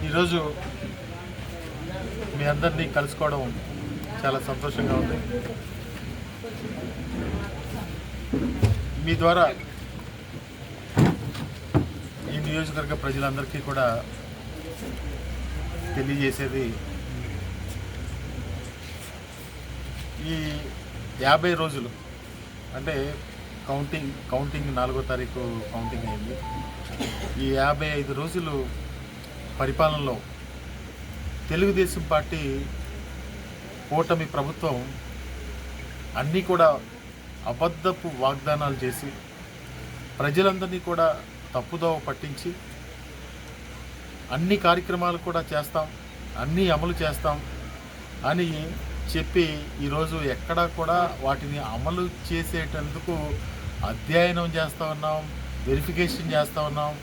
ఈరోజు మీ అందరినీ కలుసుకోవడం చాలా సంతోషంగా ఉంది. మీ ద్వారా ఈ నియోజకవర్గ ప్రజలందరికీ కూడా తెలియజేసేది, ఈ 50 రోజులు అంటే కౌంటింగ్ 4వ తారీఖు కౌంటింగ్ అయింది. ఈ 55 రోజులు పరిపాలనలో తెలుగుదేశం పార్టీ కూటమి ప్రభుత్వం అన్నీ కూడా అబద్ధపు వాగ్దానాలు చేసి ప్రజలందరినీ కూడా తప్పుదోవ పట్టించి అన్ని కార్యక్రమాలు కూడా చేస్తాం, అన్నీ అమలు చేస్తాం అని చెప్పి ఈరోజు ఎక్కడా కూడా వాటిని అమలు చేసేటందుకు అధ్యయనం చేస్తూ ఉన్నాం, వెరిఫికేషన్ చేస్తూ ఉన్నాం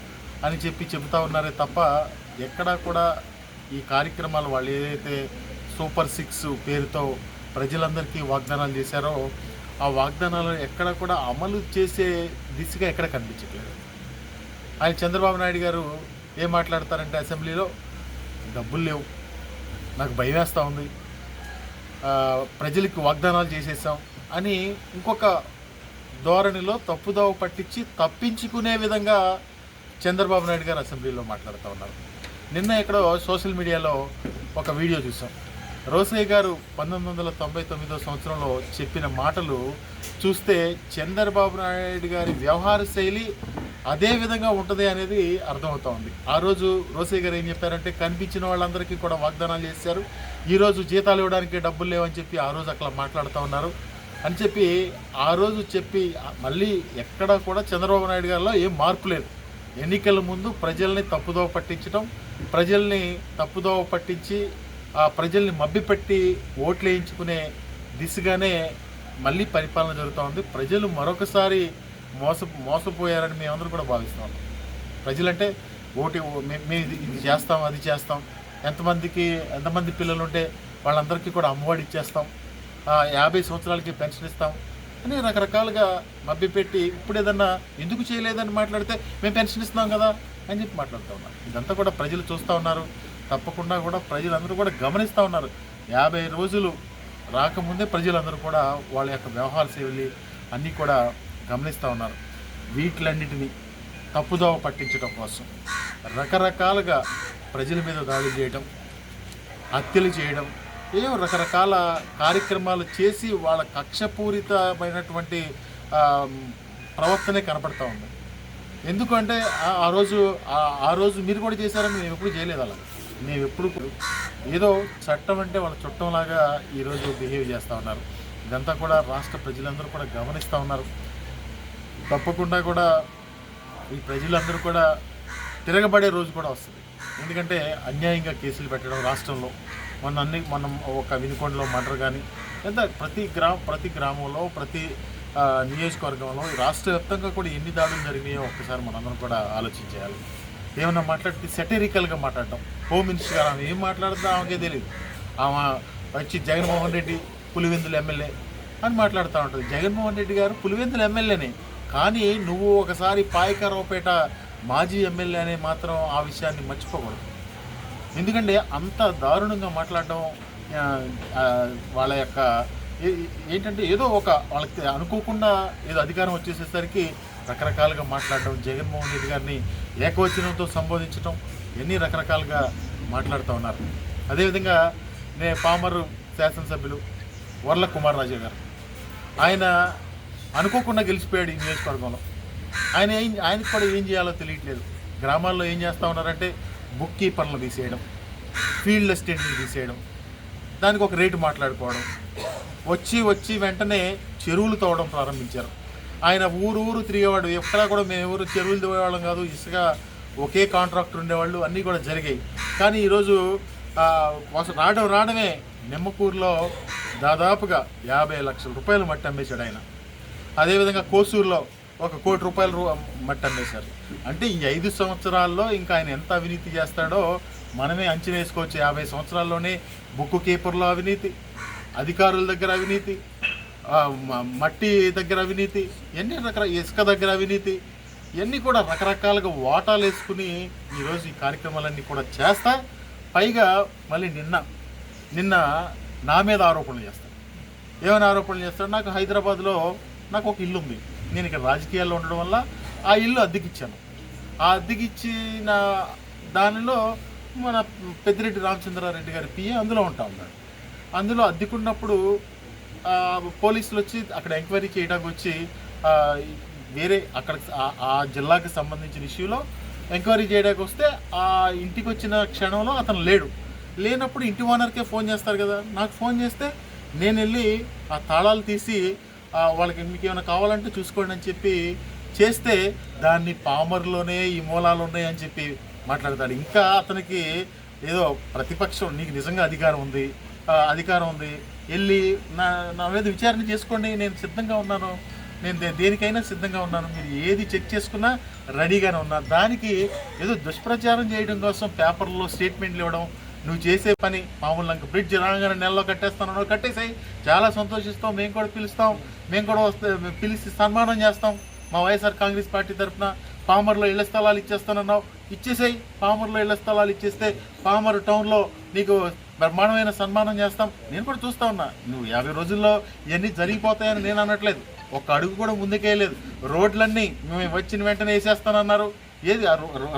అని చెప్తా ఉన్నారే తప్ప ఎక్కడా కూడా ఈ కార్యక్రమాలు వాళ్ళు ఏదైతే సూపర్ 6 పేరుతో ప్రజలందరికీ వాగ్దానాలు చేశారో ఆ వాగ్దానాలు ఎక్కడ కూడా అమలు చేసే దిశగా ఎక్కడ కనిపించట్లేదు. ఆయన చంద్రబాబు నాయుడు గారు ఏం మాట్లాడతారంటే అసెంబ్లీలో డబ్బులు లేవు, నాకు భయం వేస్తూ ఉంది, ప్రజలకు వాగ్దానాలు చేసేసాం అని ఇంకొక ధోరణిలో తప్పుదోవ పట్టించి తప్పించుకునే విధంగా చంద్రబాబు నాయుడు గారు అసెంబ్లీలో మాట్లాడుతూ ఉన్నారు. నిన్న ఎక్కడో సోషల్ మీడియాలో ఒక వీడియో చూసాం. రోసయ్య గారు 1999వ సంవత్సరంలో చెప్పిన మాటలు చూస్తే చంద్రబాబు నాయుడు గారి వ్యవహార శైలి అదే విధంగా ఉంటుంది అనేది అర్థమవుతూ ఉంది. ఆ రోజు రోసయ్య గారు ఏం చెప్పారంటే, కనిపించిన వాళ్ళందరికీ కూడా వాగ్దానాలు చేశారు, ఈరోజు జీతాలు ఇవ్వడానికి డబ్బులు లేవని చెప్పి ఆ రోజు అట్లా మాట్లాడుతూ ఉన్నారు అని చెప్పి ఆ రోజు చెప్పి మళ్ళీ ఎక్కడా కూడా చంద్రబాబు నాయుడు గారిలో ఏం మార్పు లేదు. ఎన్నికల ముందు ప్రజల్ని తప్పుదోవ పట్టించడం, ప్రజల్ని తప్పుదోవ పట్టించి ఆ ప్రజల్ని మభ్యపెట్టి ఓట్లు వేయించుకునే దిశగానే మళ్ళీ పరిపాలన జరుగుతూ ఉంది. ప్రజలు మరొకసారి మోసపోయారని మేమందరూ కూడా భావిస్తాం. ప్రజలంటే మేము ఇది చేస్తాం, అది చేస్తాం, ఎంతమంది పిల్లలు ఉంటే వాళ్ళందరికీ కూడా అమ్మఒడి ఇచ్చేస్తాం, 50 సంవత్సరాలకి పెన్షన్ ఇస్తాం అని రకరకాలుగా మభ్యపెట్టి ఇప్పుడు ఏదన్నా ఎందుకు చేయలేదని మాట్లాడితే మేము పెన్షన్ ఇస్తున్నాం కదా అని చెప్పి మాట్లాడుతూ ఉన్నారు. ఇదంతా కూడా ప్రజలు చూస్తూ ఉన్నారు, తప్పకుండా కూడా ప్రజలందరూ కూడా గమనిస్తూ ఉన్నారు. 50 రోజులు రాకముందే ప్రజలందరూ కూడా వాళ్ళ యొక్క వ్యవహార శైలి అన్నీ కూడా గమనిస్తూ ఉన్నారు. వీటిలన్నిటినీ తప్పుదోవ పట్టించడం కోసం రకరకాలుగా ప్రజల మీద దాడులు చేయడం, హత్యలు చేయడం, ఏవో రకరకాల కార్యక్రమాలు చేసి వాళ్ళ కక్షపూరితమైనటువంటి ప్రవర్తనే కనపడతా ఉంది. ఎందుకంటే ఆ రోజు మీరు కూడా చేశారని మేము ఎప్పుడు చేయలేదు. అలా మేము ఎప్పుడు ఏదో చట్టం అంటే వాళ్ళ చుట్టంలాగా ఈరోజు బిహేవ్ చేస్తూ ఉన్నారు. ఇదంతా కూడా రాష్ట్ర ప్రజలందరూ కూడా గమనిస్తూ ఉన్నారు. తప్పకుండా కూడా ఈ ప్రజలందరూ కూడా తిరగబడే రోజు కూడా వస్తుంది. ఎందుకంటే అన్యాయంగా కేసులు పెట్టడం రాష్ట్రంలో మనం ఒక వినుకొండలో మర్డర్ కానీ లేదా ప్రతి గ్రామంలో ప్రతి నియోజకవర్గంలో రాష్ట్ర వ్యాప్తంగా కూడా ఎన్ని దాడులు జరిగినాయో ఒక్కసారి మనందరం కూడా ఆలోచించేయాలి. ఏమన్నా మాట్లాడితే సెటరికల్గా మాట్లాడటం, హోమ్ మినిస్టర్ గారు ఆమె ఏం మాట్లాడుతుందో ఆమెకే తెలియదు. ఆమె వచ్చి జగన్మోహన్ రెడ్డి పులివెందుల ఎమ్మెల్యే అని మాట్లాడుతూ ఉంటుంది. జగన్మోహన్ రెడ్డి గారు పులివెందుల ఎమ్మెల్యేనే, కానీ నువ్వు ఒకసారి పాయకరావుపేట మాజీ ఎమ్మెల్యే అనే మాత్రం ఆ విషయాన్ని మర్చిపోకూడదు. ఎందుకంటే అంత దారుణంగా మాట్లాడడం వాళ్ళ యొక్క ఏంటంటే ఏదో వాళ్ళకి అనుకోకుండా ఏదో అధికారం వచ్చేసేసరికి రకరకాలుగా మాట్లాడడం, జగన్మోహన్ రెడ్డి గారిని ఏకవచనంతో సంబోధించడం, ఎన్ని రకరకాలుగా మాట్లాడుతూ ఉన్నారు. అదేవిధంగా పామరు శాసనసభ్యులు వర్ల కుమార్ రాజా గారు, ఆయన అనుకోకుండా గెలిచిపోయాడు ఈ నియోజకవర్గంలో. ఆయనకు కూడా ఏం చేయాలో తెలియట్లేదు. గ్రామాల్లో ఏం చేస్తూ ఉన్నారంటే బుక్ కీపర్లు తీసేయడం, ఫీల్డ్ అసిస్టెంట్ని తీసేయడం, దానికి ఒక రేటు మాట్లాడుకోవడం, వచ్చి వెంటనే చెరువులు తవ్వడం ప్రారంభించారు. ఆయన ఊరు తిరిగేవాడు. ఎక్కడా కూడా మేము ఎవరు చెరువులు తవ్వేవాళ్ళం కాదు, ఇసుక ఒకే కాంట్రాక్టర్ ఉండేవాళ్ళు, అన్నీ కూడా జరిగాయి. కానీ ఈరోజు రావడమే నిమ్మకూరులో దాదాపుగా 50 లక్షల రూపాయలు మట్టి అమ్మేశాడు ఆయన. అదేవిధంగా కోసూరులో 1 కోటి రూపాయలు మట్టి అమ్మేశారు. అంటే ఈ 5 సంవత్సరాల్లో ఇంకా ఆయన ఎంత అవినీతి చేస్తాడో మనమే అంచనా వేసుకోవచ్చు. 50 సంవత్సరాల్లోనే బుక్కు కీపర్లో అవినీతి, అధికారుల దగ్గర అవినీతి, మట్టి దగ్గర అవినీతి, ఎన్ని రకాల ఇసుక దగ్గర అవినీతి, ఇవన్నీ కూడా రకరకాలుగా వాటాలు వేసుకుని ఈరోజు ఈ కార్యక్రమాలన్నీ కూడా చేస్తా. పైగా మళ్ళీ నిన్న నా మీద ఆరోపణలు చేస్తాను. ఏమైనా ఆరోపణలు చేస్తాడు? నాకు హైదరాబాద్లో నాకు ఒక ఇల్లు ఉంది. నేను ఇక్కడ రాజకీయాల్లో ఉండడం వల్ల ఆ ఇల్లు అద్దెకిచ్చాను. ఆ అద్దెకిచ్చిన దానిలో మన పెద్దిరెడ్డి రామచంద్రారెడ్డి గారి పిఏ అందులో ఉంటా ఉన్నాడు. అందులో అద్దెకున్నప్పుడు పోలీసులు వచ్చి అక్కడ ఎంక్వైరీ చేయడానికి వచ్చి వేరే అక్కడ ఆ జిల్లాకి సంబంధించిన ఇష్యూలో ఎంక్వైరీ చేయడానికి వస్తే ఆ ఇంటికి వచ్చిన క్షణంలో అతను లేనప్పుడు ఇంటి ఓనర్కే ఫోన్ చేస్తారు కదా. నాకు ఫోన్ చేస్తే నేను వెళ్ళి ఆ తాళాలు తీసి వాళ్ళకి మీకు ఏమైనా కావాలంటే చూసుకోండి అని చెప్పి చేస్తే దాన్ని పామర్లోనే ఈ మూలాలు ఉన్నాయని చెప్పి మాట్లాడతాడు. ఇంకా అతనికి ఏదో ప్రతిపక్షం, నీకు నిజంగా అధికారం ఉంది, వెళ్ళి నా మీద విచారణ చేసుకోండి, నేను సిద్ధంగా ఉన్నాను, నేను దేనికైనా సిద్ధంగా ఉన్నాను, మీరు ఏది చెక్ చేసుకున్నా రెడీగానే ఉన్నా. దానికి ఏదో దుష్ప్రచారం చేయడం కోసం పేపర్లో స్టేట్మెంట్లు ఇవ్వడం, నువ్వు చేసే పని మామూలు బ్రిడ్జ్ రాగానే నెలలో కట్టేస్తాను, కట్టేసాయి, చాలా సంతోషిస్తాం, మేము కూడా పిలుస్తాం, మేము కూడా పిలిచి సన్మానం చేస్తాం. మా వైఎస్ఆర్ కాంగ్రెస్ పార్టీ తరఫున పామర్లో ఇళ్ల స్థలాలు ఇచ్చేస్తానన్నావు, ఇచ్చేసాయి. పామర్లో ఇళ్ల స్థలాలు ఇచ్చేస్తే పామర్ టౌన్లో నీకు బ్రహ్మాండమైన సన్మానం చేస్తాం. నేను కూడా చూస్తా ఉన్నా. నువ్వు 50 రోజుల్లో ఇవన్నీ జరిగిపోతాయని నేను అనట్లేదు. ఒక్క అడుగు కూడా ముందుకేయలేదు. రోడ్లన్నీ మేము వచ్చిన వెంటనే వేసేస్తానన్నారు. ఏది ఆ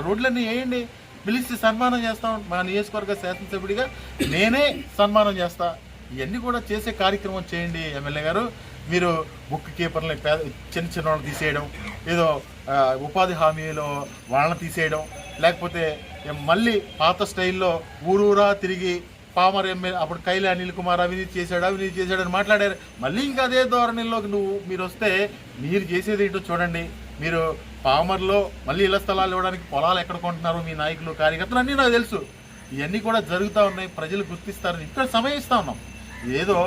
రోడ్లన్నీ వేయండి, పిలిచి సన్మానం చేస్తాం. మా నియోజకవర్గ శాసనసభ్యుడిగా నేనే సన్మానం చేస్తా. ఇవన్నీ కూడా చేసే కార్యక్రమం చేయండి ఎమ్మెల్యే గారు. మీరు బుక్ కీపర్లని చిన్న వాళ్ళని తీసేయడం, ఏదో ఉపాధి హామీలో వాళ్ళని తీసేయడం, లేకపోతే మళ్ళీ పాత స్టైల్లో ఊరూరా తిరిగి పామర్ ఎమ్మెల్యే అప్పుడు కైలా అనిల్ కుమార్ అవినీతి చేశాడని మాట్లాడారు. మళ్ళీ ఇంకా అదే ధోరణిలోకి మీరు వస్తే మీరు చేసేది ఏంటో చూడండి. మీరు పామర్లో మళ్ళీ ఇళ్ల స్థలాలు ఇవ్వడానికి పొలాలు ఎక్కడ కొంటున్నారు మీ నాయకులు, కార్యకర్తలు అన్నీ నాకు తెలుసు. ఇవన్నీ కూడా జరుగుతూ ఉన్నాయి, ప్రజలు గుర్తిస్తారు. ఇక్కడ సమయం ఇస్తూ ఉన్నాం. ఏదో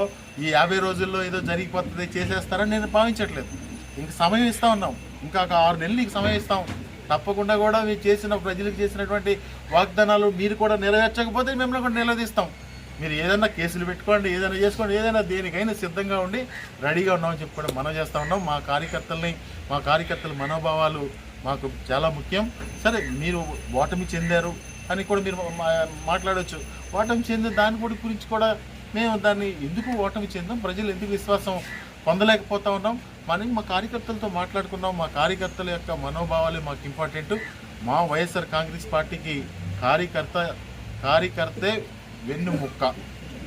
ఈ 50 రోజుల్లో ఏదో జరిగిపోతుంది చేసేస్తారని నేను భావించట్లేదు. ఇంక సమయం ఇస్తూ ఉన్నాం. ఇంకా 6 నెలలు నీకు సమయం ఇస్తాం. తప్పకుండా కూడా మీరు ప్రజలకు చేసినటువంటి వాగ్దానాలు మీరు కూడా నెరవేర్చకపోతే మిమ్మల్ని కూడా నిలదీస్తాం. మీరు ఏదైనా కేసులు పెట్టుకోండి, ఏదైనా చేసుకోండి, ఏదైనా దేనికైనా సిద్ధంగా ఉండి రెడీగా ఉన్నామని చెప్పి కూడా మనం చేస్తూ ఉన్నాం. మా కార్యకర్తల మనోభావాలు మాకు చాలా ముఖ్యం. సరే, మీరు ఓటమి చెందారు అని కూడా మీరు మాట్లాడవచ్చు. ఓటమి చెందిన దాని గురించి కూడా మేము దాన్ని ఎందుకు ఓటమి చెందాం, ప్రజలు ఎందుకు విశ్వాసం పొందలేకపోతా ఉన్నాం, మనం మా కార్యకర్తలతో మాట్లాడుకున్నాం. మా కార్యకర్తల యొక్క మనోభావాలే మాకు ఇంపార్టెంట్. మా వైఎస్ఆర్ కాంగ్రెస్ పార్టీకి కార్యకర్తే వెన్నుముక్క.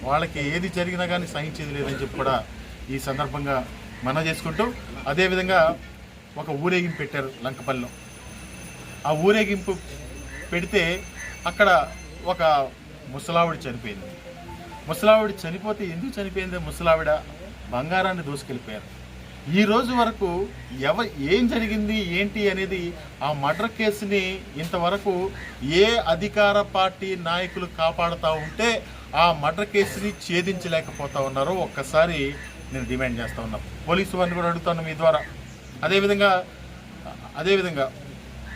వాళ్ళకి ఏది జరిగినా కానీ సహించేది లేదని చెప్పి కూడా ఈ సందర్భంగా మనం చేసుకుంటూ, అదేవిధంగా ఒక ఊరేగింపు పెట్టారు లంకపల్లిలో. ఆ ఊరేగింపు పెడితే అక్కడ ఒక ముసలావిడ చనిపోయింది. ముసలావిడ చనిపోతే ఎందుకు చనిపోయింది? ముసలావిడ బంగారాన్ని దోసుకెళ్ళిపోయారు. ఈ రోజు వరకు ఏం జరిగింది ఏంటి అనేది ఆ మర్డర్ కేసుని ఇంతవరకు ఏ అధికార పార్టీ నాయకులు కాపాడుతూ ఉంటే ఆ మర్డర్ కేసుని ఛేదించలేకపోతా ఉన్నారో ఒక్కసారి నేను డిమాండ్ చేస్తూ ఉన్నా. పోలీసు వారిని కూడా అడుగుతాను మీ ద్వారా. అదేవిధంగా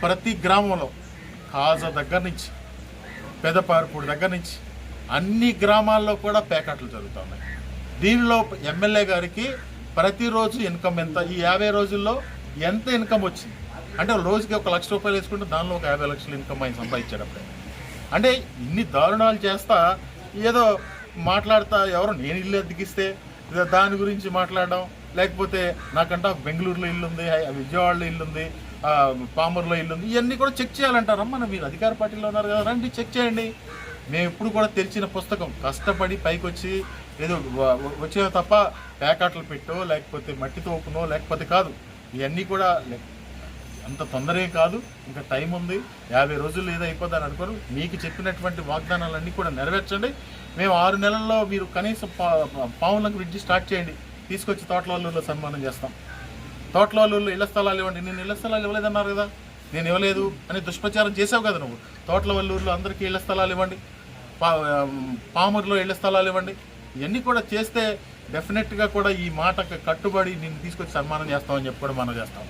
ప్రతి గ్రామంలో కాజా దగ్గర నుంచి పెదపార్పూడి దగ్గర నుంచి అన్ని గ్రామాల్లో కూడా పేకాట్లు జరుగుతూ ఉన్నాయి. దీనిలో ఎమ్మెల్యే గారికి ప్రతిరోజు ఇన్కమ్ ఎంత, ఈ 50 రోజుల్లో ఎంత ఇన్కమ్ వచ్చింది అంటే రోజుకి 1 లక్ష రూపాయలు వేసుకుంటే దానిలో ఒక 50 లక్షల ఇన్కమ్ ఆయన సంపాదించేటప్పుడే. అంటే ఇన్ని దారుణాలు చేస్తా ఏదో మాట్లాడతా, ఎవరో నేను ఇల్లు అద్దెకిస్తే దాని గురించి మాట్లాడడం, లేకపోతే నాకంటే బెంగళూరులో ఇల్లు ఉంది, విజయవాడలో ఇల్లు ఉంది, పామర్లో ఇల్లు ఉంది, ఇవన్నీ కూడా చెక్ చేయాలంటారమ్మా. మీరు అధికార పార్టీలో ఉన్నారు కదా, రండి చెక్ చేయండి. మేము ఎప్పుడు కూడా తెరిచిన పుస్తకం, కష్టపడి పైకి వచ్చి ఏదో వచ్చే తప్ప ప్యాకెట్లు పెట్టో లేకపోతే మట్టి తోపునో లేకపోతే కాదు. ఇవన్నీ కూడా అంత తొందర ఏం కాదు, ఇంకా టైం ఉంది. 50 రోజుల్లో ఏదో అయిపోద్దని అనుకోరు. మీకు చెప్పినటువంటి వాగ్దానాలన్నీ కూడా నెరవేర్చండి. మేము 6 నెలల్లో మీరు కనీసం పావులకు బ్రిడ్జి స్టార్ట్ చేయండి, తీసుకొచ్చి తోటలవల్లూరులో సన్మానం చేస్తాం. తోటలవల్లూరులో ఇళ్ల స్థలాలు ఇవ్వండి. నేను ఇళ్ల స్థలాలు ఇవ్వలేదన్నారు కదా, నేను ఇవ్వలేదు అని దుష్ప్రచారం చేసావు కదా నువ్వు. తోటలవల్లూరులో అందరికీ ఇళ్ల స్థలాలు ఇవ్వండి, పామూరులో ఇళ్ల స్థలాలు ఇవ్వండి. ఇవన్నీ కూడా చేస్తే డెఫినెట్గా కూడా ఈ మాటకు కట్టుబడి నేను తీసుకొచ్చి సన్మానం చేస్తామని చెప్పి కూడా మనం చేస్తాం.